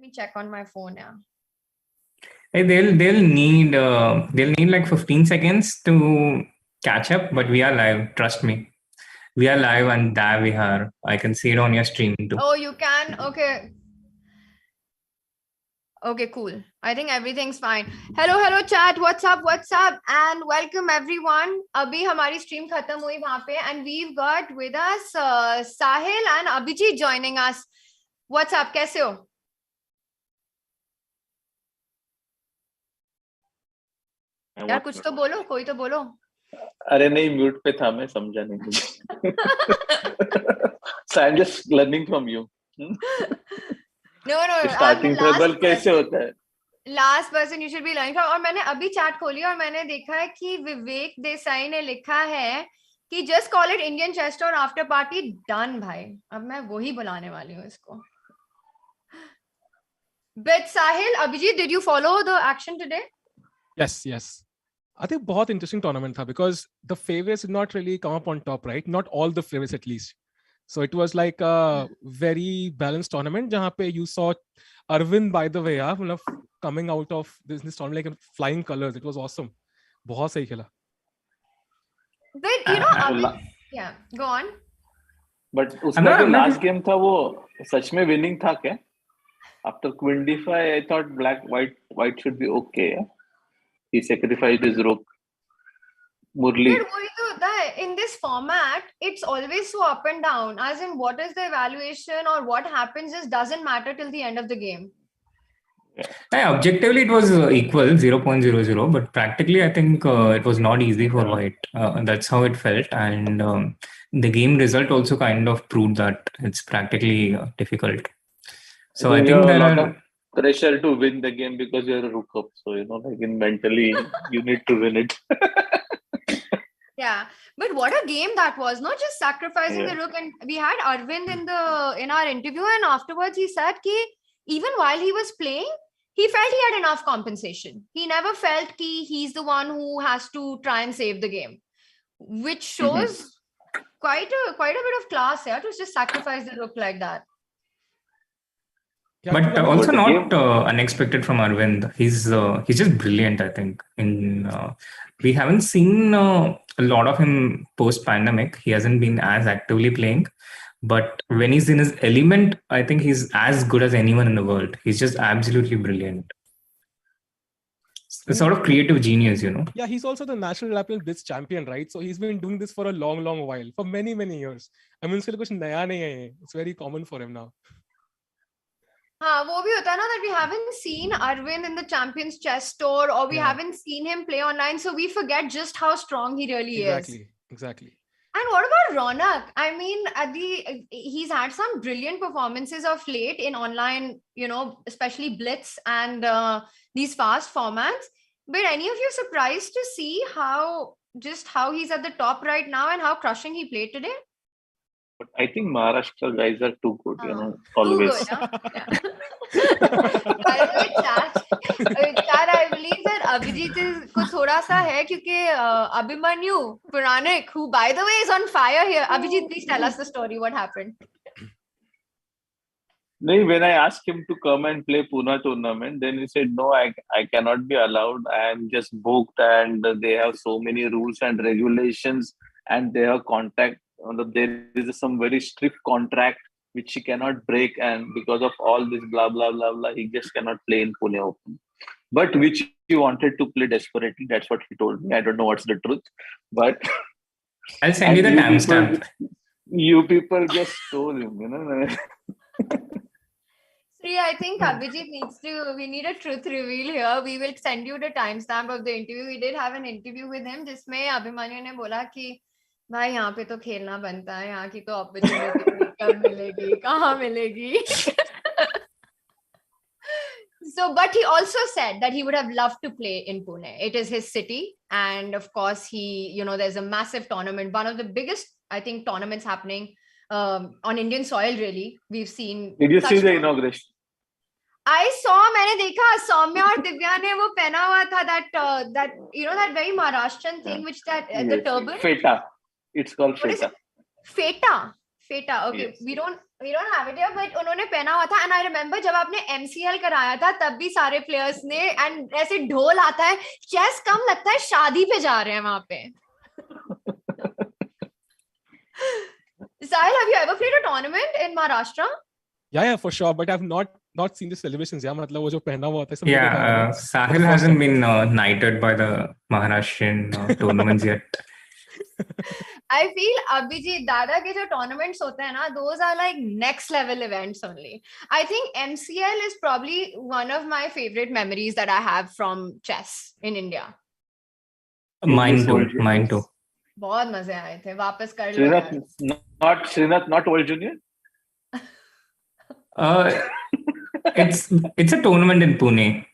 Let me check on my phone now. Hey, they'll need like 15 seconds to catch up, but we are live. Trust me, we are live, and there we are. I can see it on your stream too. Oh, you can? Okay. Okay, cool. I think everything's fine. Hello, chat. What's up? And welcome everyone. Abhi hamari stream khatam hui wahan pe, and we've got with us Sahil and Abhijit joining us. What's up? Kaise ho? यार कुछ तो बोलो, कोई तो बोलो. अरे नहीं, mute पे था मैं, समझा नहीं. So I'm just learning from you. No. Starting trouble कैसे होता है? Last person you should be learning from. और मैंने अभी चैट खोली और मैंने देखा है कि विवेक देसाई ने लिखा है कि just call it Indian chest or after party done भाई. अब मैं वही बुलाने वाली हूँ इसको. But Sahil, Abhijit, did you follow the action today? Yes. I think बहुत interesting tournament था because the favorites did not really come up on top, right? Not all the favorites at least. So it was like a very balanced tournament जहाँ पे you saw Arvind, by the way, coming out of this tournament like in flying colors. It was awesome. बहुत सही खेला. But you know, yeah, go on. But उसका जो last game था वो सच में winning था क्या? After qualify, I thought white should be okay. Yeah? He sacrificed his rook. Murli. In this format, it's always so up and down. As in, what is the evaluation or what happens just doesn't matter till the end of the game. Yeah, objectively, it was equal 0.00, but practically, I think it was not easy for white. That's how it felt. And the game result also kind of proved that it's practically difficult. So I think there are pressure to win the game because you're a rook up. So, like mentally, you need to win it. Yeah, but what a game that was! Not just sacrificing the rook, and we had Arvind in our interview, and afterwards he said that even while he was playing, he felt he had enough compensation. He never felt that he's the one who has to try and save the game, which shows quite a bit of class here to just sacrifice the rook like that. Yeah, but also not unexpected from Arvind. He's just brilliant, I think. We haven't seen a lot of him post-pandemic. He hasn't been as actively playing. But when he's in his element, I think he's as good as anyone in the world. He's just absolutely brilliant. A sort of creative genius, Yeah, he's also the national level blitz champion, right? So he's been doing this for a long while, for many years. I mean, it's very common for him now. वो भी होता है ना that we haven't seen Arvind in the Champions Chess Tour or we haven't seen him play online, so we forget just how strong he really is. Exactly. And what about Ronak? I mean, he's had some brilliant performances of late in online, especially Blitz and these fast formats. But any of you surprised to see how he's at the top right now and how crushing he played today? But I think Maharashtra guys are too good, always. Too good, huh? By the way, chat, I believe that Abhijit ko thoda sa hai kyunki Abhimanyu Puranik, who by the way is on fire here. Abhijit, please tell us the story. What happened? No, when I asked him to come and play Pune tournament, then he said, no, I cannot be allowed. I am just booked and they have so many rules and regulations and they have contact. There is some very strict contract which he cannot break, and because of all this blah blah blah blah, he just cannot play in Pune Open. But which he wanted to play desperately. That's what he told me. I don't know what's the truth, but I'll send you the timestamp. You people just stole him, See, I think Abhijit we need a truth reveal here. We will send you the timestamp of the interview. We did have an interview with him, जिसमें Abhimanyu ने बोला कि भाई यहाँ पे तो खेलना बनता है, यहाँ की तो opportunity कब मिलेगी, कहाँ मिलेगी. So, but he also said that he would have loved to play in Pune. It is his city, and of course, there's a massive tournament, one of the biggest, I think, tournaments happening on Indian soil. Really, we've seen. Did you see the inauguration? I saw. मैंने देखा सौम्या और दिव्या ने वो पहना हुआ था that that very Maharashtrian thing, which the turban. Feta. It's called Feta. Feta. Okay, yes. We don't. We don't have it here, but उन्होंने पहना हुआ था and I remember जब आपने MCL कराया था तब भी सारे players ने and ऐसे ढोल आता है, chess कम लगता है शादी पे जा रहे हैं वहाँ पे. Sahil, have you ever played a tournament in Maharashtra? Yeah, for sure. But I've not seen the celebrations. Yeah, मतलब वो जो पहना हुआ था सब नहीं देखा है मैंने. Sahil hasn't been knighted by the Maharashtrian tournaments yet. I feel Abhijit Dada के जो tournaments होते हैं ना, those are like next level events only. I think MCL is probably one of my favorite memories that I have from chess in India. Mine too. बहुत मजे आए थे. वापस कर लो यार. Srinath, not World Junior. It's a tournament in Pune,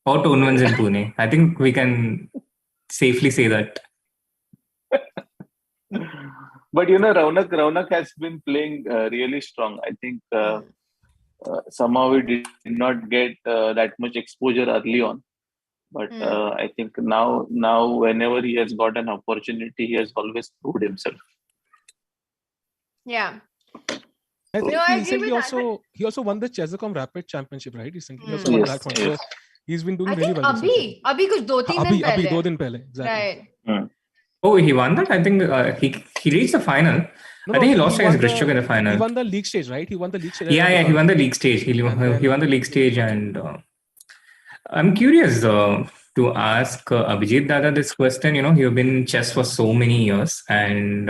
or tournaments in Pune. I think we can safely say that. But you know, Raunak has been playing really strong. I think somehow we did not get that much exposure early on. But I think now whenever he has got an opportunity, he has always proved himself. Yeah. I think he recently he also won the Chess.com Rapid Championship, right? Recently, he also won that one. So he's been doing really well. अभी कुछ 2 दिन पहले. Exactly. Right. Oh, he won that? I think he reached the final. I think he lost against Grishchuk in the final. He won the league stage, right? He won the league stage. Yeah, he won the league stage. He won the league stage, and I'm curious to ask Abhijit Dada this question. You know, you've been in chess for so many years, and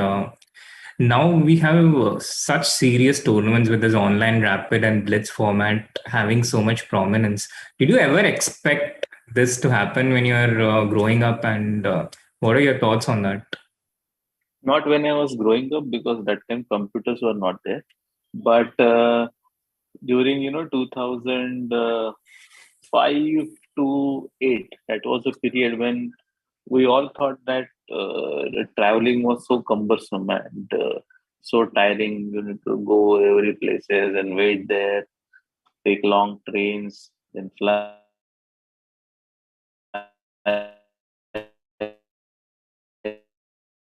now we have such serious tournaments with this online rapid and blitz format having so much prominence. Did you ever expect this to happen when you're growing up, and what are your thoughts on that? Not when I was growing up, because that time computers were not there. But during 2005 to 8, that was a period when we all thought that traveling was so cumbersome and so tiring. You need to go every places and wait there, take long trains, then fly.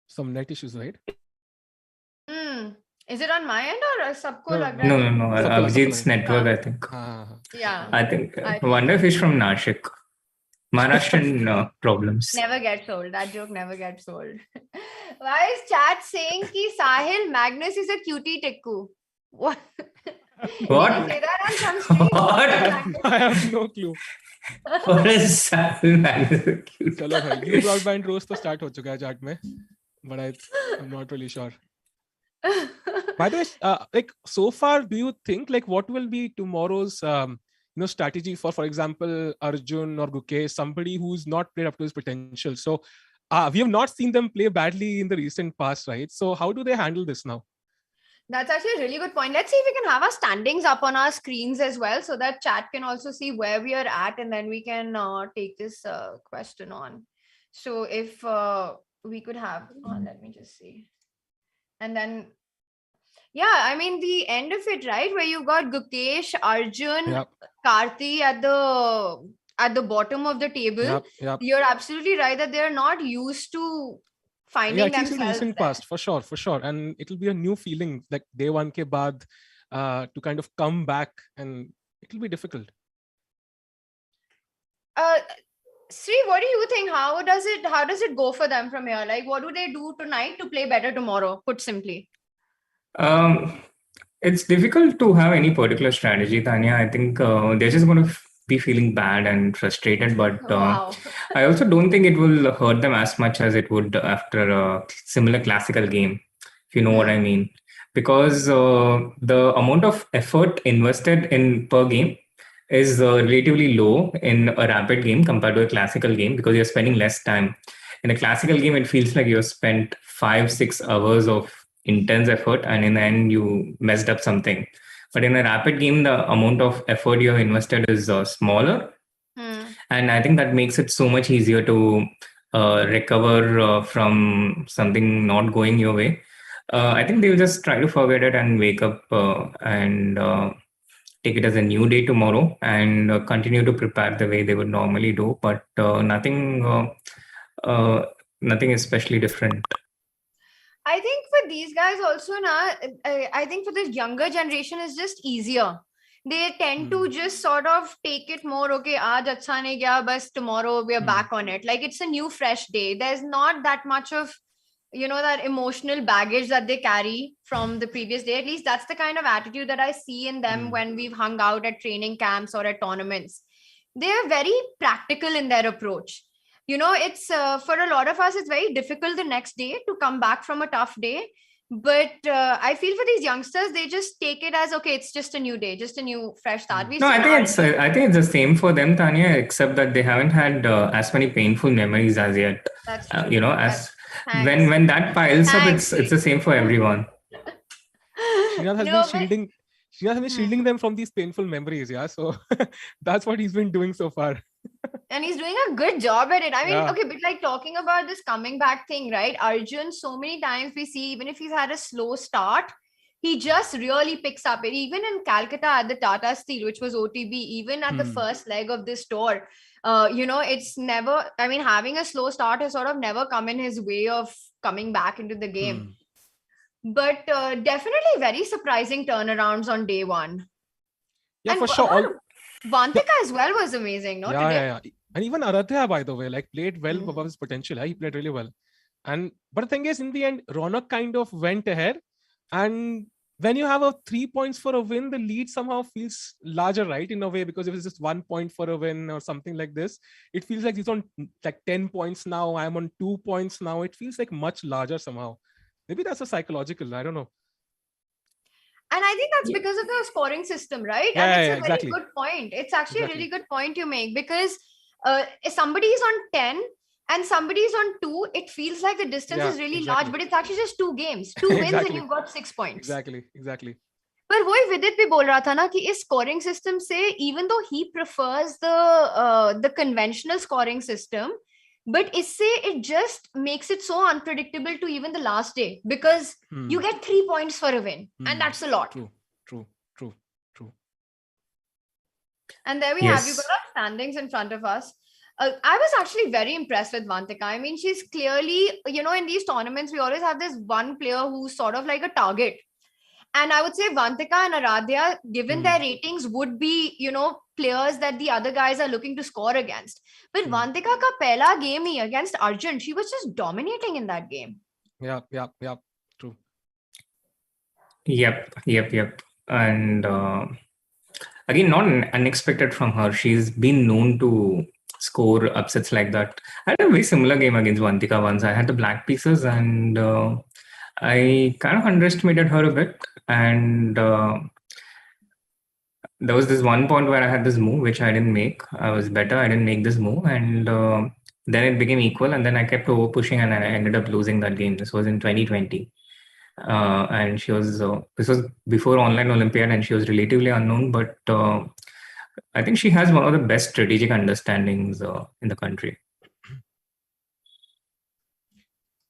Some net issues, right? Is it on my end or सबको लग रहा है? है? No. Abhijit's network, I think. Yeah. I think. Wonder if he's from Nashik. Maharashtrian problems. Never gets old. That joke never gets old. Why is chat saying ki Sahil Magnus is a cutie tikku? What? What? Did you say that on some stream? What? I have no clue. What is Sahil Magnus a cutie? चलो भाई, new broadband roast तो start हो चुका है chat में, but I'm not really sure. By the way, like so far, do you think like what will be tomorrow's strategy for example, Arjun or Gukesh, somebody who's not played up to his potential? So we have not seen them play badly in the recent past, right? So how do they handle this now? That's actually a really good point. Let's see if we can have our standings up on our screens as well, so that chat can also see where we are at, and then we can take this question on. So if we could have, let me just see. And then, yeah, I mean, the end of it, right? Where you've got Gukesh, Arjun, Karthi at the bottom of the table. Yep. You're absolutely right that they're not used to finding themselves in the recent past, for sure. And it'll be a new feeling, like day one ke baad, to kind of come back, and it'll be difficult. Sri, what do you think? How does it go for them from here? Like, what do they do tonight to play better tomorrow, put simply? It's difficult to have any particular strategy, Tania. I think they're just going to be feeling bad and frustrated, but I also don't think it will hurt them as much as it would after a similar classical game, if you know what I mean. Because the amount of effort invested in per game is relatively low in a rapid game compared to a classical game, because you're spending less time. In a classical game, it feels like you've spent 5-6 hours of intense effort, and in the end, you messed up something. But in a rapid game, the amount of effort you have invested is smaller. And I think that makes it so much easier to recover from something not going your way. I think they'll just try to forget it and wake up and take it as a new day tomorrow and continue to prepare the way they would normally do, but nothing especially different. I think for these guys also, I think for the younger generation is just easier. They tend to just sort of take it more, okay, aaj acha nahi gaya, bas tomorrow we are back on it. Like it's a new fresh day. There's not that much of, that emotional baggage that they carry from the previous day. At least that's the kind of attitude that I see in them when we've hung out at training camps or at tournaments. They're very practical in their approach. It's for a lot of us, it's very difficult the next day to come back from a tough day. But I feel for these youngsters, they just take it as, okay, it's just a new day, just a new fresh start. No, I think it's the same for them, Tanya, except that they haven't had as many painful memories as yet. That's true. When that piles up, it's the same for everyone. Srinath has been shielding them from these painful memories, yeah. So that's what he's been doing so far. And he's doing a good job at it. I mean, okay, but like talking about this coming back thing, right? Arjun, so many times we see, even if he's had a slow start, he just really picks up it. Even in Calcutta at the Tata Steel, which was OTB, even at the first leg of this tour, it's never, I mean, having a slow start has sort of never come in his way of coming back into the game. But definitely very surprising turnarounds on day one. Yeah, and for sure. Vantika as well was amazing, no? Yeah. And even Aradhya, by the way, like played well above his potential. He played really well. But the thing is, in the end, Ronak kind of went ahead. And when you have 3 points for a win, the lead somehow feels larger, right? In a way, because if it's just 1 point for a win or something like this, it feels like he's on like 10 points now. I'm on 2 points now. It feels like much larger somehow. Maybe that's a psychological, I don't know. And I think that's because of the scoring system, right? Yeah, and it's a exactly. very good point. It's actually a really good point you make, because if somebody is on 10 and somebody is on 2, it feels like the distance is really large, but it's actually just 2 games, 2 wins and you've got 6 points. Exactly. But वही Vidit भी बोल रहा था ना कि इस scoring system से, even though he prefers the conventional scoring system, but it just makes it so unpredictable to even the last day, because you get 3 points for a win, and that's a lot. True. And there we have, you got our standings in front of us. I was actually very impressed with Vantika. I mean, she's clearly, in these tournaments, we always have this one player who's sort of like a target. And I would say Vantika and Aradhya, given their ratings, would be, players that the other guys are looking to score against. But Vantika ka pehla game hi against Arjun, she was just dominating in that game. Yeah, true. Yep. And again, not unexpected from her. She's been known to score upsets like that. I had a very similar game against Vantika once. I had the black pieces and I kind of underestimated her a bit. And there was this one point where I had this move, which I didn't make. I was better. I didn't make this move. And then it became equal. And then I kept over pushing and I ended up losing that game. This was in 2020. And she was, this was before online Olympiad and she was relatively unknown. But I think she has one of the best strategic understandings in the country.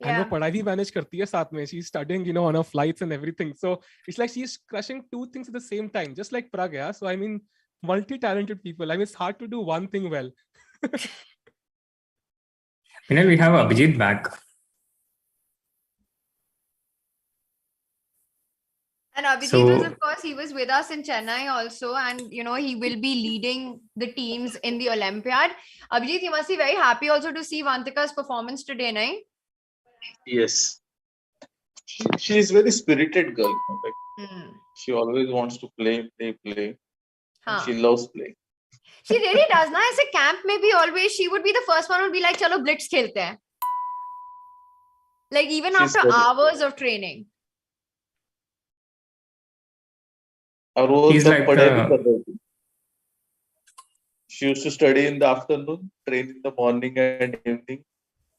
And वो पढ़ाई भी manage करती है साथ में. She's studying, on her flights and everything. So it's like she's crushing 2 things at the same time, just like Prag. Yeah. So I mean, multi-talented people. I mean, it's hard to do one thing well. Meanwhile, we have Abhijit back. And Abhijit was, of course, he was with us in Chennai also. And, he will be leading the teams in the Olympiad. Abhijit, you must be very happy also to see Vantika's performance today, right? Yes. She is very spirited girl. She always wants to play. She loves playing. She really does. Now, as a camp, maybe always she would be the first one who would be like, "Chalo, blitz khelte hain." Like even after hours of training. He's like she used to study in the afternoon, train in the morning and evening,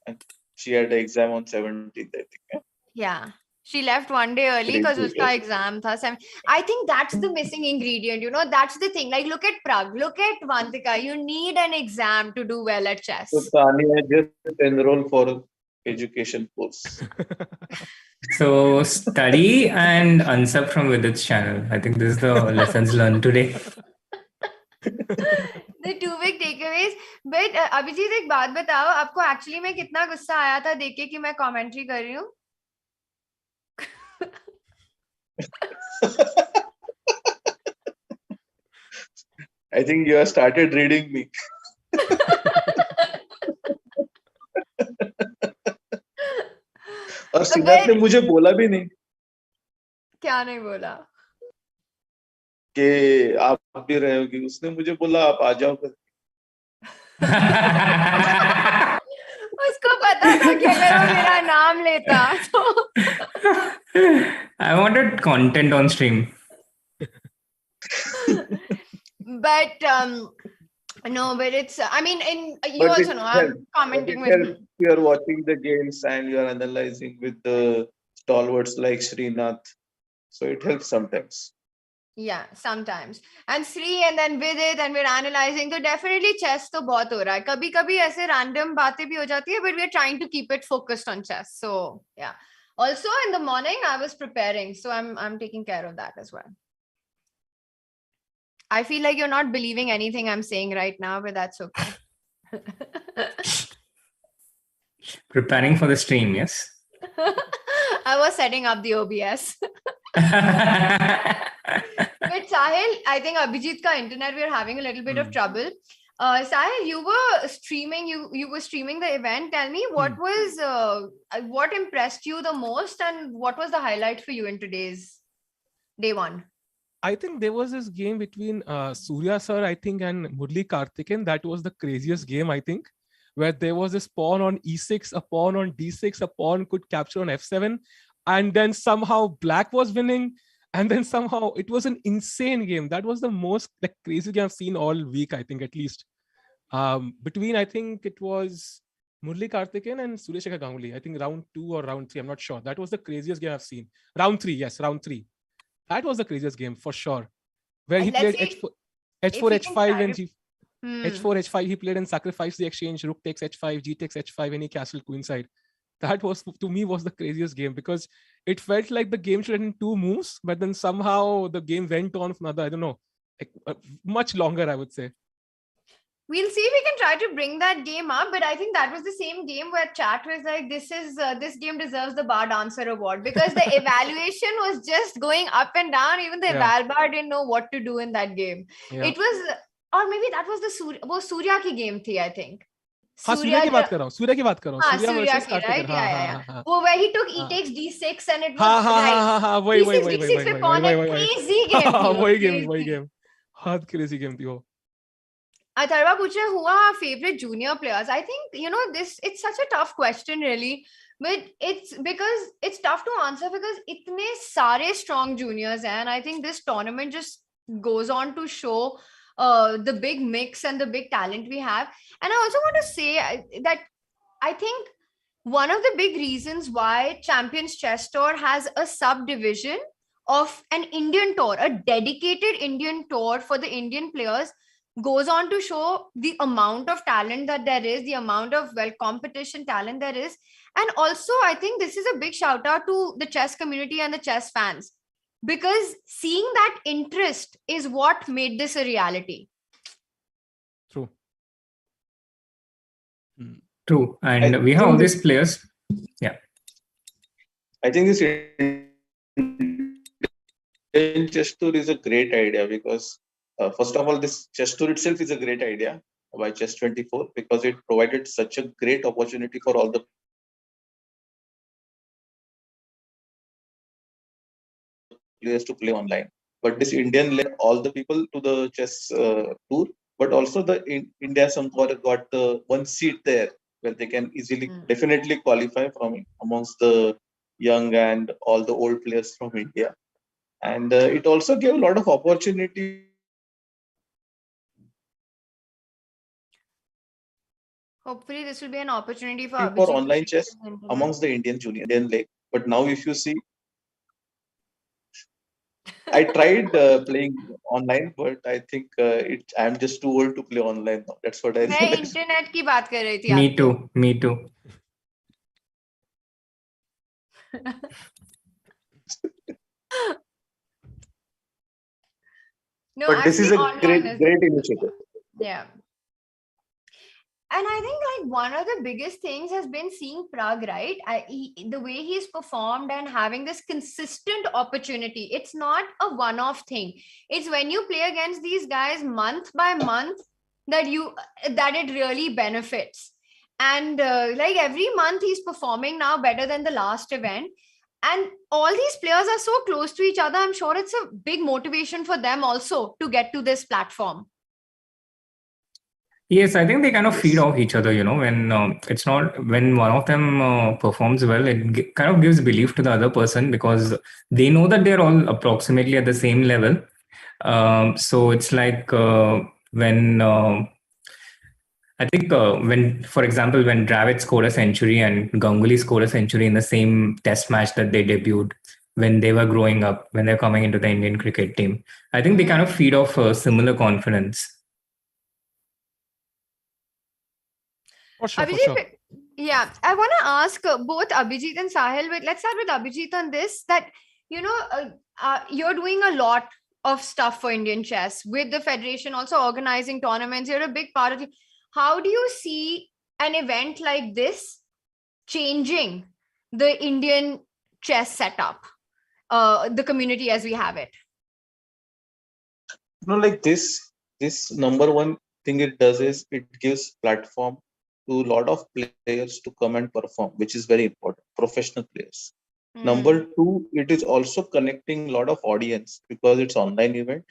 and she had an exam on 17th, I think. Yeah. She left one day early because uska exam tha. I think that's the missing ingredient, that's the thing. Like, look at Prag, look at Vantika. You need an exam to do well at chess. So Tania just enroll for education course. So study and unsub from Vidit's channel. I think this is the lessons learned today. The 2 big takeaways. But Abhijit, एक बात बताओ, आपको actually में कितना गुस्सा आया था देख के कि मैं commentary कर रही हूँ? I think you have started reading me. और सिद्धार्थ ने मुझे बोला भी नहीं क्या नहीं बोला कि आप भी रहोगी. उसने मुझे बोला आप आ जाओ. उसको पता था कि अगर वो मेरा नाम लेता तो I wanted content on stream. but no, but it's I mean you But also it know I'm helps. commenting It with helps. You are watching the games and you are analyzing with the stalwarts like Srinath. So it helps sometimes. yeah sometimes and Sri and then with it and we're analyzing so definitely chess तो बहुत हो रहा है कभी कभी ऐसे random बातें भी हो जाती है but we're trying to keep it focused on chess so yeah also in the morning I was preparing so I'm taking care of that as well. I feel like you're not believing anything I'm saying right now but that's okay. Preparing for the stream, yes? I was setting up the OBS. But Sahil, I think Abhijit ka internet we're having a little bit of trouble. Sahil, you were streaming. You were streaming the event. Tell me what what impressed you the most, and what was the highlight for you in today's day one? I think there was this game between Surya sir, I think, and Murli Karthikeyan. That was the craziest game, I think, where there was this pawn on e6, a pawn on d6, a pawn could capture on f7, and then somehow black was winning, and then somehow it was an insane game. That was the most crazy game I've seen all week, I think, at least. Between, I think it was Murli Karthikeyan and Surya Shekhar Ganguly. I think round 2 or round 3, I'm not sure. That was the craziest game I've seen. Round 3, yes, round 3. That was the craziest game for sure. Where he played h4, h5, and h4, h5. He played and sacrificed the exchange. Rook takes h5, g takes h5, and he castled queenside. That was, to me, was the craziest game because it felt like the game should end in 2 moves, but then somehow the game went on for another, I don't know, much longer, I would say. We'll see if we can try to bring that game up, but I think that was the same game where chat was like, this game deserves the bar dancer award because the evaluation was just going up and down. Even the eval bar didn't know what to do in that game. It was, or maybe that was the Surya ki game thi, I think. हाँ सूर्य की बात कर रहा हूँ सूर्य versus right? Yeah. वो where he took e takes d6 and it was हाँ वही d6 पे pawn है crazy game थी वही game बहुत crazy game थी वो. Atharva पूछ रहे who are our favorite junior players? I think it's such a tough question really, but it's because it's tough to answer because itne sare strong juniors hai, and I think this tournament just goes on to show the big mix and the big talent we have. And I also want to say that I think one of the big reasons why Champions Chess Tour has a subdivision of an Indian tour, a dedicated Indian tour for the Indian players, goes on to show the amount of talent that there is, the amount of competition talent there is. And also, I think this is a big shout out to the chess community and the chess fans because seeing that interest is what made this a reality. True. True. And we have all these players. Yeah. I think this Indian chess tour is a great idea because first of all, this chess tour itself is a great idea by Chess24 because it provided such a great opportunity for all the players to play online. But this Indian led all the people to the chess tour, but also the India somehow got the one seat there where they can easily, definitely qualify from amongst the young and all the old players from India. And it also gave a lot of opportunity. Hopefully, this will be an opportunity for online chess amongst the Indian junior Indian league. But now, if you see, I tried playing online, but I think I'm just too old to play online now. That's what I realized. Internet की बात कर रही थी. Me too. No, but this is a great initiative. Yeah. And I think like one of the biggest things has been seeing Prag, right? The way he's performed and having this consistent opportunity. It's not a one-off thing. It's when you play against these guys month by month that it really benefits. And like every month he's performing now better than the last event. And all these players are so close to each other. I'm sure it's a big motivation for them also to get to this platform. Yes, I think they kind of feed off each other, when it's not, when one of them performs well, it kind of gives belief to the other person because they know that they're all approximately at the same level. So it's like when I think when, for example, when Dravid scored a century and Ganguly scored a century in the same test match that they debuted when they were growing up, when they're coming into the Indian cricket team, I think they kind of feed off similar confidence. For sure. Yeah, I want to ask both Abhijit and Sahil, but let's start with Abhijit on this, that, you're doing a lot of stuff for Indian chess with the federation, also organizing tournaments. You're a big part of it. How do you see an event like this changing the Indian chess setup, the community as we have it? Like this number one thing it does is it gives platform to a lot of players to come and perform, which is very important, professional players. Number two, it is also connecting a lot of audience because it's online event.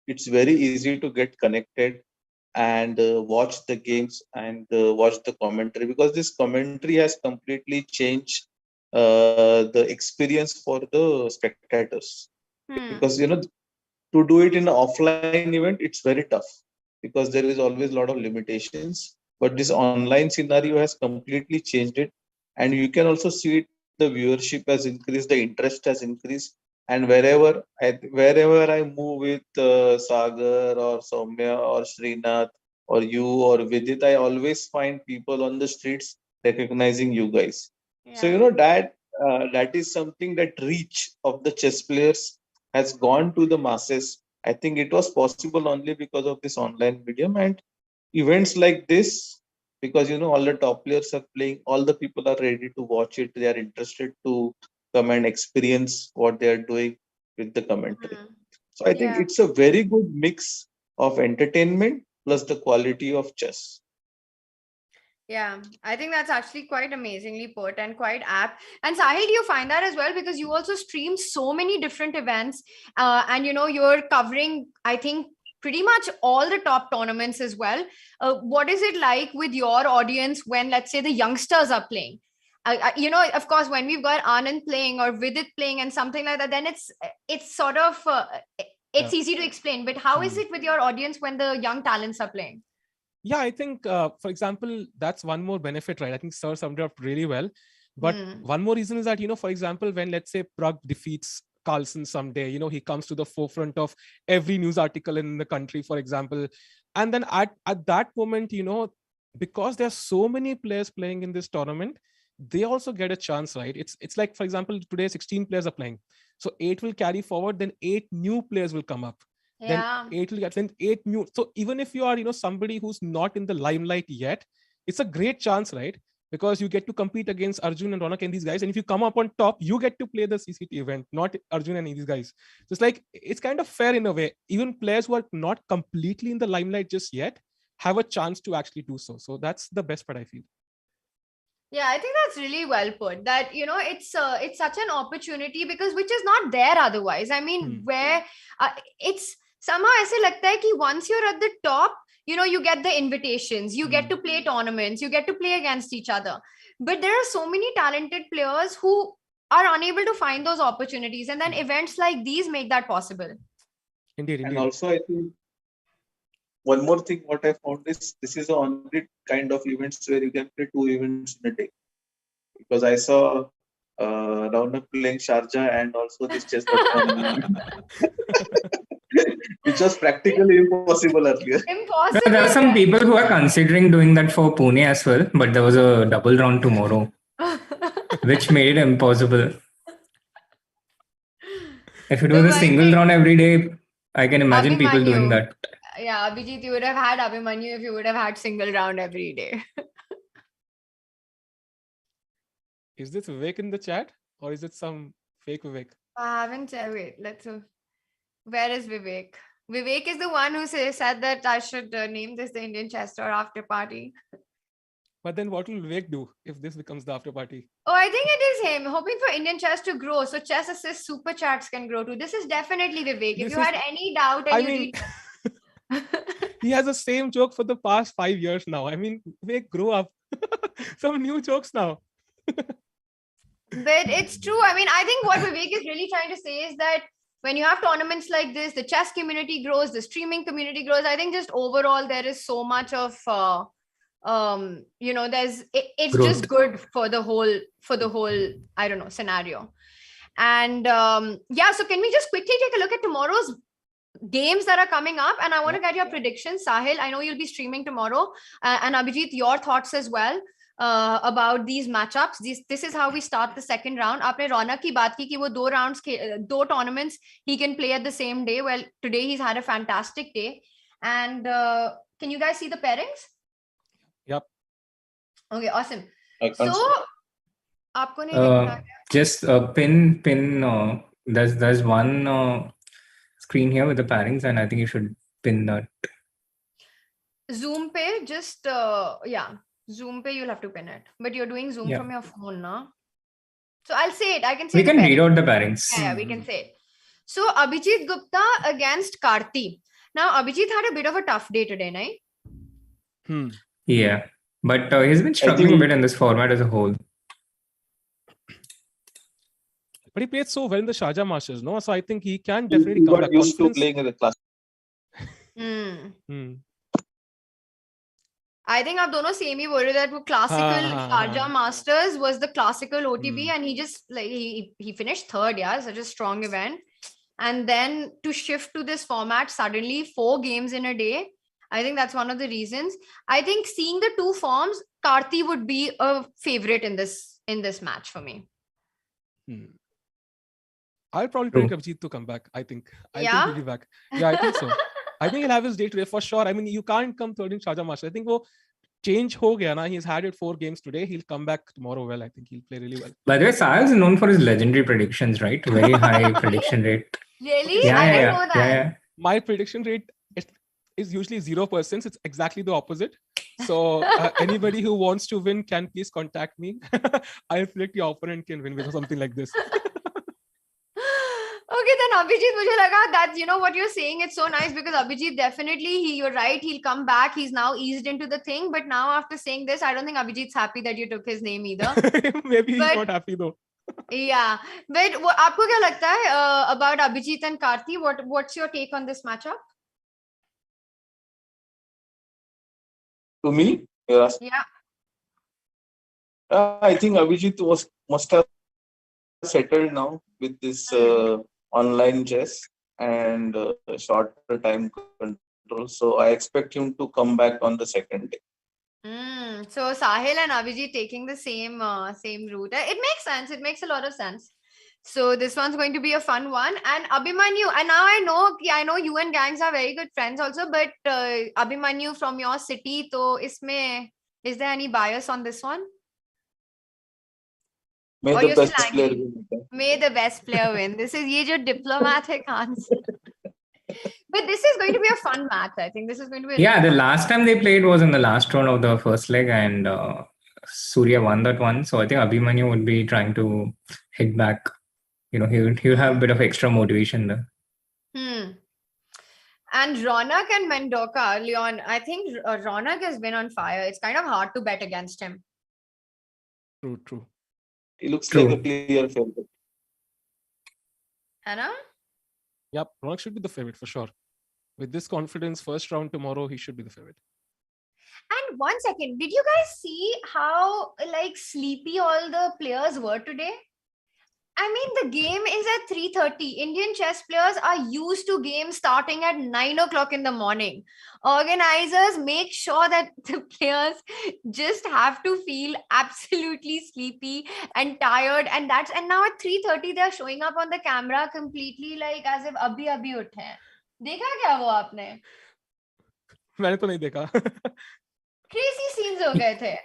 It's very easy to get connected and watch the games and watch the commentary, because this commentary has completely changed the experience for the spectators. Because to do it in an offline event, it's very tough because there is always a lot of limitations. But this online scenario has completely changed it, and you can also see it. The viewership has increased, the interest has increased, and wherever I move with Sagar or Soumya or Srinath or you or Vidit, I always find people on the streets recognizing you guys. Yeah. So that is something, that reach of the chess players has gone to the masses. I think it was possible only because of this online medium and events like this, because all the top players are playing, all the people are ready to watch it, they are interested to come and experience what they are doing with the commentary. So I think it's a very good mix of entertainment plus the quality of chess. Yeah, I think that's actually quite amazingly put and quite apt. And Sahil, do you find that as well? Because you also stream so many different events, and you're covering, I think, pretty much all the top tournaments as well. What is it like with your audience when, let's say, the youngsters are playing? Of course, when we've got Anand playing or Vidit playing and something like that, then it's sort of it's easy to explain. But how is it with your audience when the young talents are playing? Yeah, I think, for example, that's one more benefit, right? I think Sir summed it up really well. But one more reason is that, for example, when, let's say, Prag defeats Carlsen someday, he comes to the forefront of every news article in the country, for example. And then at that moment, because there are so many players playing in this tournament, they also get a chance, right? It's like, for example, today 16 players are playing. So 8 will carry forward, then 8 new players will come up. Then 8 will get, then 8 new. So even if you are, somebody who's not in the limelight yet, it's a great chance, right? Because you get to compete against Arjun and Ronak and these guys. And if you come up on top, you get to play the CCT event, not Arjun and these guys. So it's kind of fair in a way. Even players who are not completely in the limelight just yet have a chance to actually do so. So that's the best part, I feel. Yeah, I think that's really well put. That it's such an opportunity because which is not there otherwise. I mean, where it's somehow ऐसे लगता है कि once you're at the top, you get the invitations, you get to play tournaments, you get to play against each other. But there are so many talented players who are unable to find those opportunities, and then events like these make that possible. Indeed. And also, I think one more thing, what I found is this is the only kind of events where you can play 2 events in a day. Because I saw Raunak playing Sharjah and also this chess.com, which was practically impossible earlier. Impossible. There are some people who are considering doing that for Pune as well, but there was a double round tomorrow, which made it impossible. If it was a single round every day, I can imagine people doing that. Yeah, Abhijit, you would have had Abhimanyu if you would have had single round every day. Is this Vivek in the chat or is it some fake Vivek? I haven't said, wait, where is Vivek? Vivek is the one who said that I should name this the Indian chess tour after party. But then what will Vivek do if this becomes the after party? Oh, I think it is him, hoping for Indian chess to grow. So chess assist super chats can grow too. This is definitely Vivek. If you had any doubt and he has the same joke for the past 5 years now. I mean, Vivek, grow up. Some new jokes now. But it's true. I mean, I think what Vivek is really trying to say is that when you have tournaments like this, the chess community grows, the streaming community grows. I think just overall there is so much of it's Growth. just good for the whole I don't know scenario. And so can we just quickly take a look at tomorrow's games that are coming up? And I want to get your predictions. Sahil, I know you'll be streaming tomorrow, and Abhijit, your thoughts as well about these matchups. This is how we start the second round. Aapne Ronak ki baat ki wo do tournaments he can play at the same day. Well, today he's had a fantastic day. And can you guys see the pairings? Yep. Okay, awesome. So aapko nahi dikhta kya? Just pin. There's one screen here with the pairings, and I think you should pin that. Zoom pe just Zoom pe you'll have to pin it, but you're doing Zoom from your phone, na? So I'll say it. I can say We can read out the pairings. Yeah, we can say it. So Abhijit Gupta against Karti. Now Abhijit had a bit of a tough day today, right? Yeah, but he's been struggling a bit in this format as a whole. But he played so well in the Sharjah Masters, no? So I think he can definitely come back. Used to playing in the class. I think आप दोनों same ही बोल रहे that वो classical Sharjah Masters was the classical OTB and he just like he finished third, such a strong event. And then to shift to this format suddenly 4 games in a day, I think that's one of the reasons. I think seeing the two forms, Karti would be a favorite in this match for me. I'll probably predict Abhijit to come back. I think he'll be back. Yeah, I think so. I think he'll have his day today for sure. I mean, you can't come third in Sharjah Masters. I think wo change ho gaya na. He's had it 4 games today. He'll come back tomorrow well. I think he'll play really well. By the way, Sahil is known for his legendary predictions, right? Very high prediction rate. Really? I didn't know that. Yeah. My prediction rate is usually 0%. It's exactly the opposite. So anybody who wants to win can please contact me. I'll predict the opponent can win with something like this. Okay, then Abhijit, mujhe laga that, you know, what you're saying, it's so nice because Abhijit definitely, you're right, he'll come back. He's now eased into the thing. But now after saying this, I don't think Abhijit's happy that you took his name either. Maybe he's not happy though. Yeah. But aapko kya lagta hai about Abhijit and Karti? What's your take on this matchup? To me? You're asking? Yeah. I think Abhijit must have settled now with this online chess and shorter time control. So I expect him to come back on the second day. So Sahil and Abhijit taking the same route. It makes sense. It makes a lot of sense. So this one's going to be a fun one. And Abhimanyu, and now I know you and gangs are very good friends also, but Abhimanyu from your city, so is there any bias on this one? May the best player win. May the best player win. This is ye jo diplomatic answer. But this is going to be a fun match. I think this is going to be. The last time they played was in the last round of the first leg, and Surya won that one. So I think Abhimanyu would be trying to hit back. You know, he'll have a bit of extra motivation there. And Ronak and Mendoka, Leon, I think Ronak has been on fire. It's kind of hard to bet against him. True. He looks like a clear favorite. Anna? Yep, Ronak should be the favorite for sure. With this confidence, first round tomorrow, he should be the favorite. And 1 second, did you guys see how sleepy all the players were today? I mean, the game is at 3:30. Indian chess players are used to games starting at 9 o'clock in the morning. Organizers make sure that the players just have to feel absolutely sleepy and tired. And now at 3:30, they're showing up on the camera completely as if abhi uthe. Dekha kya wo aapne? मैंने तो नहीं देखा. Crazy scenes हो गए थे.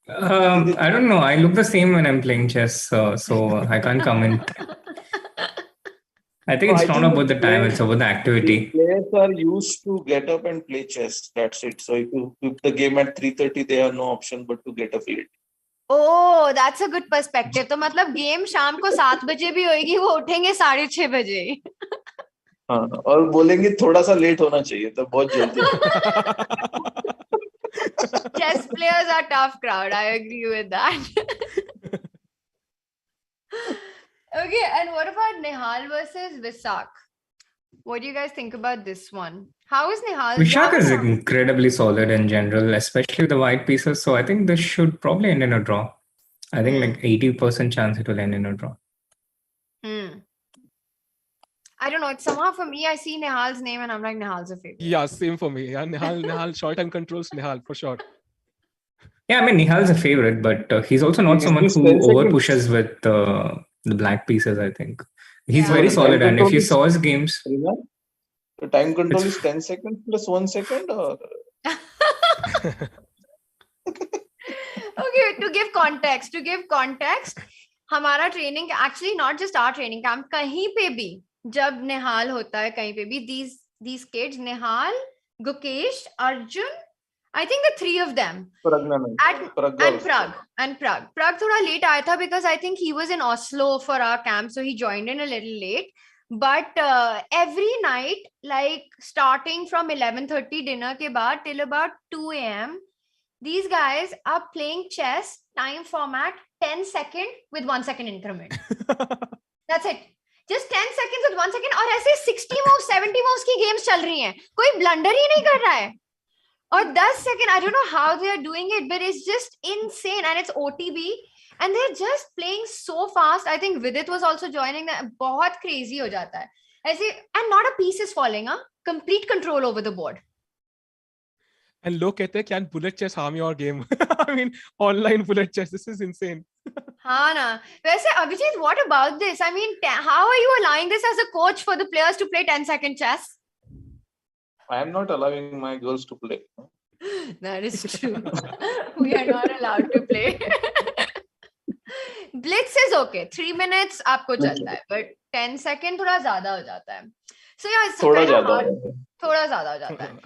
I don't know. I look the same when I'm playing chess, so I can't comment. I think it's not about the time; it's about the activity. Players are used to get up and play chess. That's it. So if you keep the game at 3:30, they have no option but to get up late. Oh, that's a good perspective. तो मतलब game शाम को 7 बजे भी होएगी, वो उठेंगे 6:30 बजे. हाँ, और बोलेंगे थोड़ा सा लेट होना चाहिए, तो बहुत जल्दी. Chess players are tough crowd. I agree with that. Okay, and what about Nihal versus Visak? What do you guys think about this one? How is Nihal? Vishak is incredibly solid in general, especially the white pieces. So I think this should probably end in a draw. I think like 80% chance it will end in a draw. I don't know. It's somehow for me, I see Nihal's name and I'm like, Nihal's a favorite. Yeah, same for me. Yeah, Nihal, short time controls Nihal for sure. Yeah, I mean, Nihal's a favorite, but he's also not someone who over pushes with the black pieces, I think. He's very solid. And if you saw his games... The time control is 10 seconds plus 1 second? Or... Okay, to give context, हमारा training, actually not just our training camp, कहीं पे भी, जब निहाल होता है कहीं पे भी, these kids, Nihal, Gukesh, Arjun, I think the three of them. And Prag. Prag thoda late aaya tha because I think he was in Oslo for our camp, so he joined in a little late. But every night, like starting from 11:30 dinner ke baad till about 2 a.m., these guys are playing chess, time format, 10 second with 1 second increment. That's it. Just 10 seconds with 1 second. और ऐसे 60 moves, 70 moves की games चल रही हैं. कोई blunder ही नहीं कर रहा है. Or 10 seconds, I don't know how they are doing it, but it's just insane. And it's OTB. And they're just playing so fast. I think Vidit was also joining them. बहुत crazy हो जाता है. ऐसे, and not a piece is falling, huh? Complete control over the board. And लोग कहते हैं, can bullet chess harm your game? I mean, online bullet chess. This is insane. हाँ ना. वैसे Abhijit, what about this? I mean, how are you allowing this as a coach for the players to play 10-second chess? I am not allowing my girls to play. That is true. We are not allowed to play. Blitz is okay. 3 minutes आपको चलता है, but 10 second थोड़ा ज़्यादा हो जाता है. So yeah, it's थोड़ा ज़्यादा हो जाता है.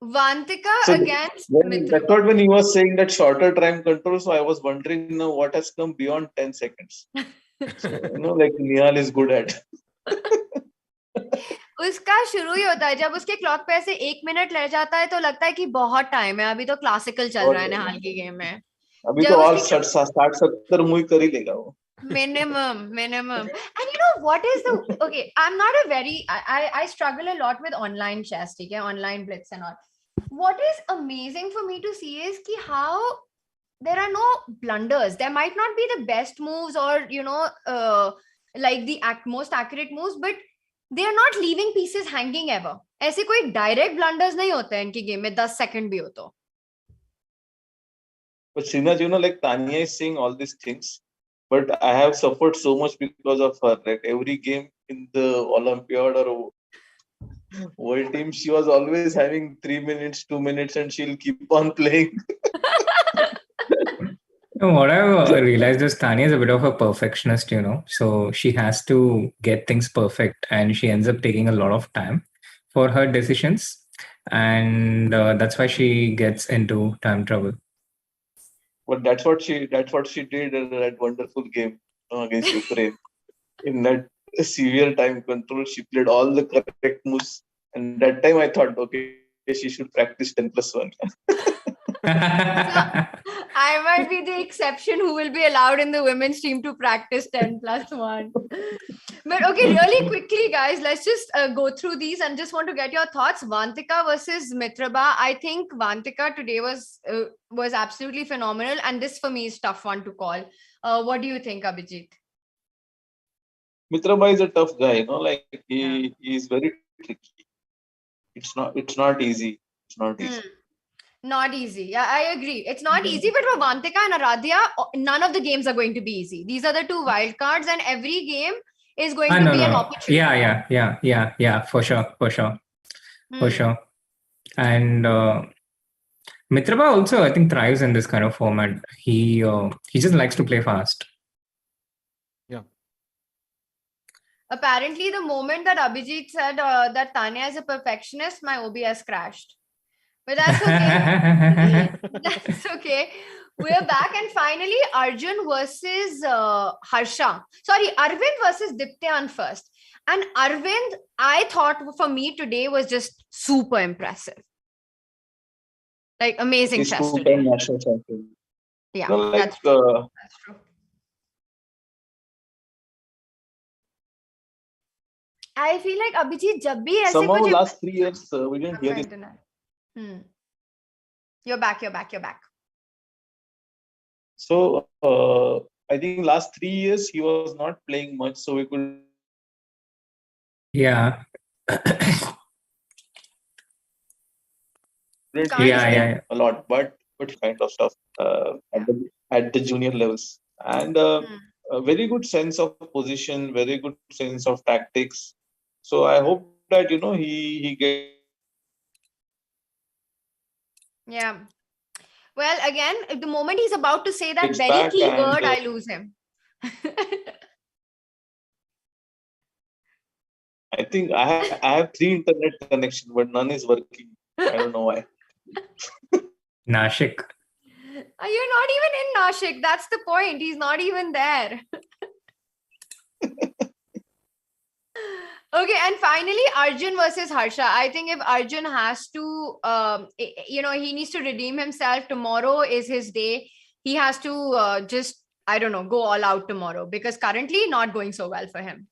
Vantika against Mitra. That's what when he was saying that shorter time control, so I was wondering, what has come beyond 10 seconds. So, like Nihal is good at. उसका शुरू ही होता है जब उसके क्लॉक पे ऐसे 1 मिनट रह जाता है तो लगता है कि बहुत टाइम है, अभी तो क्लासिकल चल रहा है निहाल की गेम में. अभी तो और 60-70 मूवी कर ही लेगा वो. Minimum. And you know what is the okay? I'm not a very I struggle a lot with online chess, okay? Online blitz and all. What is amazing for me to see is ki how there are no blunders. There might not be the best moves or like the most accurate moves, but they are not leaving pieces hanging ever. ऐसे कोई direct blunders नहीं होते हैं इनकी game में 10 second भी हो तो. But Srinaj, like Tania is saying all these things, but I have suffered so much because of her. Like every game in the Olympiad or World Team, she was always having 3 minutes, 2 minutes, and she'll keep on playing. What I've realized is Tania is a bit of a perfectionist, so she has to get things perfect and she ends up taking a lot of time for her decisions. And that's why she gets into time trouble. But that's what she did in that wonderful game against Ukraine. In that severe time control, she played all the correct moves. And that time I thought, okay, she should practice 10+1. I might be the exception who will be allowed in the women's team to practice 10+1. But okay, really quickly, guys, let's just go through these and just want to get your thoughts. Vantika versus Mitraba. I think Vantika today was absolutely phenomenal. And this for me is tough one to call. What do you think, Abhijit? Mitraba is a tough guy, like he is very tricky. It's not easy. It's not easy. Not easy. Yeah, I agree. It's not easy, but for Vantika and Aradhya, none of the games are going to be easy. These are the two wild cards, and every game is going to be an opportunity. Yeah, for sure. And Mitraba also, I think, thrives in this kind of format. He just likes to play fast. Yeah. Apparently, the moment that Abhijit said that Tania is a perfectionist, my OBS crashed. But that's okay. That's okay. We're back, and finally, Arjun versus Harsha. Sorry, Arvind versus Diptyan first. And Arvind, I thought for me today was just super impressive. Like amazing He's chess two-time today. national champion. Yeah, No, like that's true. That's true. I feel like Abhijit जब भी ऐसे somehow कुछ last 3 years we didn't hear this. You're back. So I think last 3 years he was not playing much, so we could. Yeah. A lot, but kind of stuff at the junior levels, and a very good sense of position, very good sense of tactics. So I hope that he gets. Yeah. Well, again, the moment he's about to say that It's very back key and, word, I lose him. I think I have 3 internet connections, but none is working. I don't know why. Nashik. You're not even in Nashik. That's the point. He's not even there. Okay, and finally, Arjun versus Harsha. I think if Arjun has to, he needs to redeem himself. Tomorrow is his day. He has to just, I don't know, go all out tomorrow because currently not going so well for him.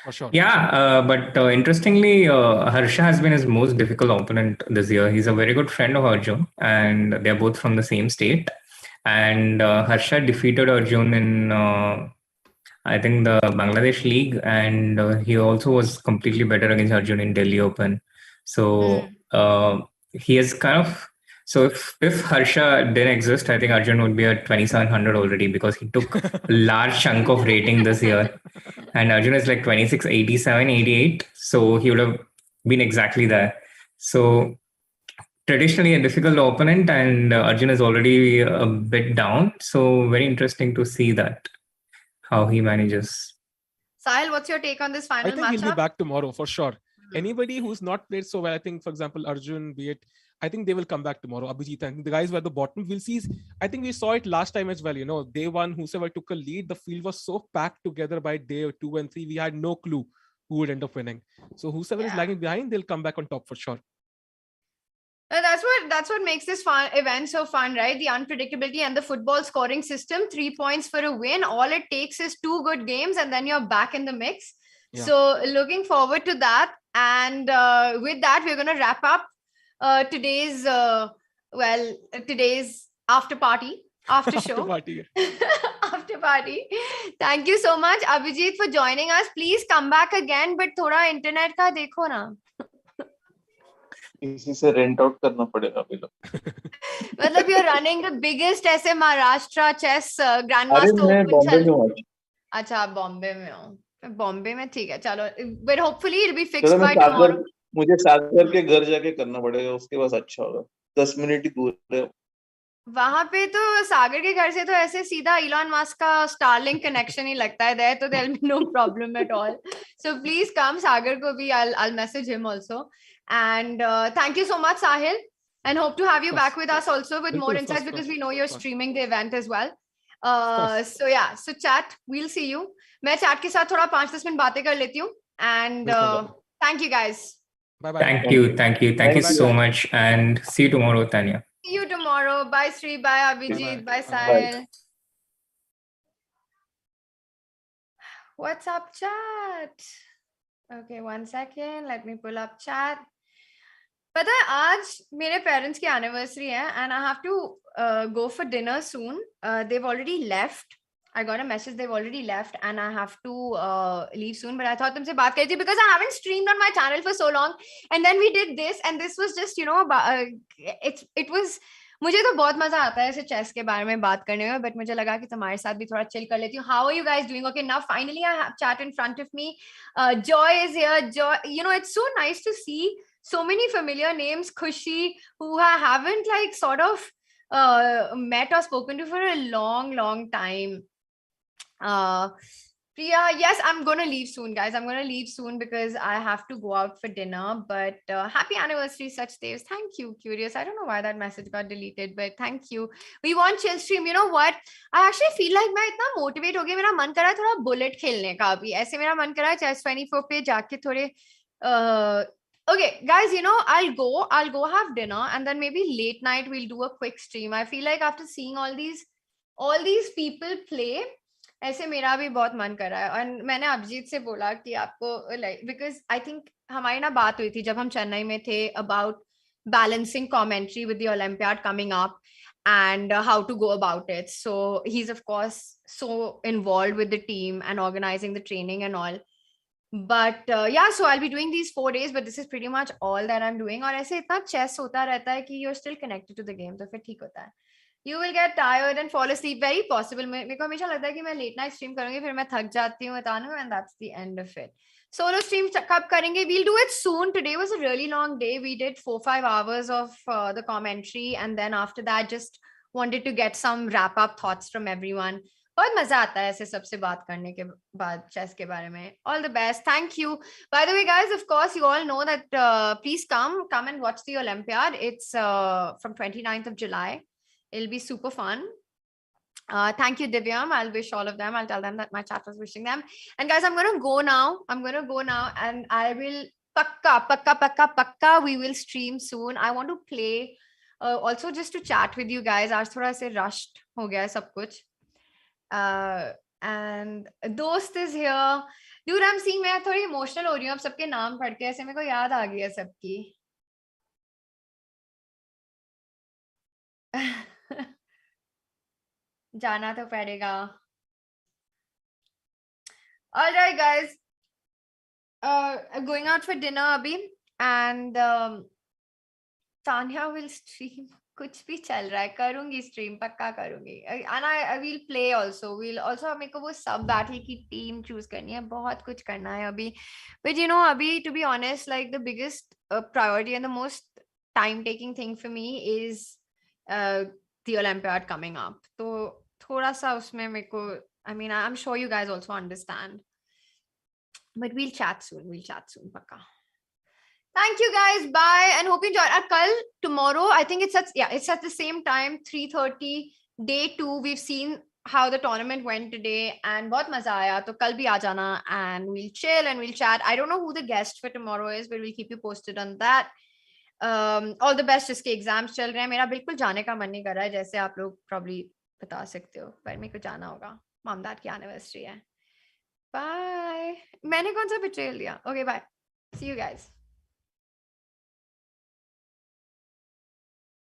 For sure. Yeah, but interestingly, Harsha has been his most difficult opponent this year. He's a very good friend of Arjun, and they're both from the same state. And Harsha defeated Arjun in, I think, the Bangladesh League, and he also was completely better against Arjun in Delhi Open. So he is kind of. So if Harsha didn't exist, I think Arjun would be at 2,700 already because he took a large chunk of rating this year. And Arjun is like 26, 87, 88. So he would have been exactly there. So traditionally a difficult opponent, and Arjun is already a bit down. So very interesting to see that, how he manages. Sahil, what's your take on this final matchup? I think he'll be back tomorrow for sure. Anybody who's not played so well, I think, for example, Arjun, be it, I think they will come back tomorrow. Abhijit, I think the guys were at the bottom. We'll see. I think we saw it last time as well. Day one, whosoever took a lead, the field was so packed together by day 2 and 3. We had no clue who would end up winning. So whosoever is lagging behind, they'll come back on top for sure. That's what makes this event so fun, right? The unpredictability and the football scoring system. 3 points for a win. All it takes is 2 good games, and then you're back in the mix. Yeah. So looking forward to that. And with that, we're going to wrap up today's after party, after show. After party. Thank you so much, Abhijit, for joining us. Please come back again, but thoda internet ka dekho na. इसी से rent out करना पड़ेगा अभी लोग. मतलब you're running the biggest ऐसे Maharashtra chess grandmaster. अरे मैं बॉम्बे में हूँ. अच्छा आप बॉम्बे में हो. बॉम्बे में ठीक है चलो. But hopefully it'll be fixed by tomorrow. मुझे सागर के घर जाके करना पड़ेगा, उसके बाद अच्छा होगा. 10 मिनट ही दूर है. वहां पे तो सागर के घर से तो ऐसे सीधा इलॉन मस्क का स्टारलिंक कनेक्शन ही लगता है there, तो there'll be no problem at all. So please come. सागर को भी I'll message him also. And thank you so much, Sahil, and hope to have you back with us also with more insights because we know you're streaming the event as well. So chat, we'll see you. मैं chat के साथ थोड़ा 5-10 minute बातें कर लेती हूँ. And thank you guys. Bye. Thank you so much, and see you tomorrow, Tania. See you tomorrow. Bye, Sri. Bye, Abhijit. Bye, Sahil. What's up, chat? Okay, 1 second. Let me pull up chat. पता है आज मेरे parents की anniversary है and I have to go for dinner soon. They've already left. I got a message they've already left and I have to leave soon, but I thought तुमसे बात करी थी because I haven't streamed on my channel for so long, and then we did this and this was just it was मुझे तो बहुत मजा आता है ऐसे चेस के बारे में बात करने में, बट मुझे लगा कि तुम्हारे साथ भी थोड़ा चिल कर लेती हूँ. How are you guys doing? Okay, now finally I have chat in front of me. Joy is here. Joy, it's so nice to see so many familiar names. Khushi, who I haven't like sort of met or spoken to for a long time. Priya, yes, I'm gonna leave soon, guys. I'm gonna leave soon because I have to go out for dinner. But happy anniversary, Sachdev. Thank you. Curious. I don't know why that message got deleted, but thank you. We want chill stream. You know what? I actually feel like मैं इतना motivate हो गई. मेरा मन कर रहा है थोड़ा bullet खेलने का अभी. ऐसे मेरा मन कर रहा है chess 24 पे जाके थोड़े okay, guys, you know, I'll go have dinner and then maybe late night we'll do a quick stream. I feel like after seeing all these people play, ऐसे मेरा भी बहुत मन कर रहा है. और मैंने अभिजीत से बोला कि आपको लाइक बिकॉज आई थिंक हमारी ना बात हुई थी जब हम चेन्नई में थे about balancing commentary with the olympiad coming up and how to go about it. So he's of course so involved with the team and organizing the training and all. But yeah, so I'll be doing these 4 days, but this is pretty much all that I'm doing. और ऐसे इतना chess होता रहता है कि you're still connected to the game, तो फिर ठीक होता है. You will get tired and fall asleep. Very possible. मेरे को हमेशा लगता है कि मैं late night stream करूंगी फिर मैं थक जाती हूँ तानू, and that's the end of it. Solo stream कब करेंगे? We'll do it soon. Today was a really long day. We did 4-5 hours of the commentary, and then after that just wanted to get some wrap up thoughts from everyone. बहुत मजा आता है ऐसे सबसे बात करने के बाद चेस के बारे में. All the best. Thank you. By the way, guys, of course, you all know that please come and watch the Olympiad. It's from 29th of July. It'll be super fun. Thank you, Divyam. I'll wish all of them. I'll tell them that my chat was wishing them. And guys, I'm going to go now. And I will pakka. We will stream soon. I want to play also just to chat with you guys. आज थोड़ा से rushed हो गया है सब कुछ. And Dost is here. Dude, I'm seeing मैं थोड़ी emotional हो रही हूँ अब सबके नाम पढ़ के. ऐसे मेरे को याद आ गया सबकी. जाना तो पड़ेगा. All right, guys. I'm going out for dinner abhi, and Tania will stream. कुछ भी चल रहा है, करूंगी stream, पक्का करूंगी. And I will play also. We'll also मेरे को वो सब battle की team choose करनी है, बहुत कुछ करना है अभी. But you know, अभी to be honest, like the biggest priority and the most time-taking thing for me is the Olympiad coming up. तो थोड़ा सा उसमें मेरे को, I mean, I'm sure you guys also understand. But we'll chat soon. Pakka. Thank you guys. Bye. And hope you enjoyed. Tomorrow, I think it's at the same time, 3:30, day 2. We've seen how the tournament went today and बहुत मजा आया. तो कल भी आ जाना and we'll chill and we'll chat. I don't know who the guest for tomorrow is, but we'll keep you posted on that. All the best जिसके exams चल रहे हैं. मेरा बिल्कुल जाने का मन नहीं कर रहा है, जैसे आप लोग probably बता सकते हो, पर मेरे को जाना होगा. मॉम डैड की एनिवर्सरी है. बाय. मैंने कौन सा बिट्रेयल दिया? Okay bye. See you guys.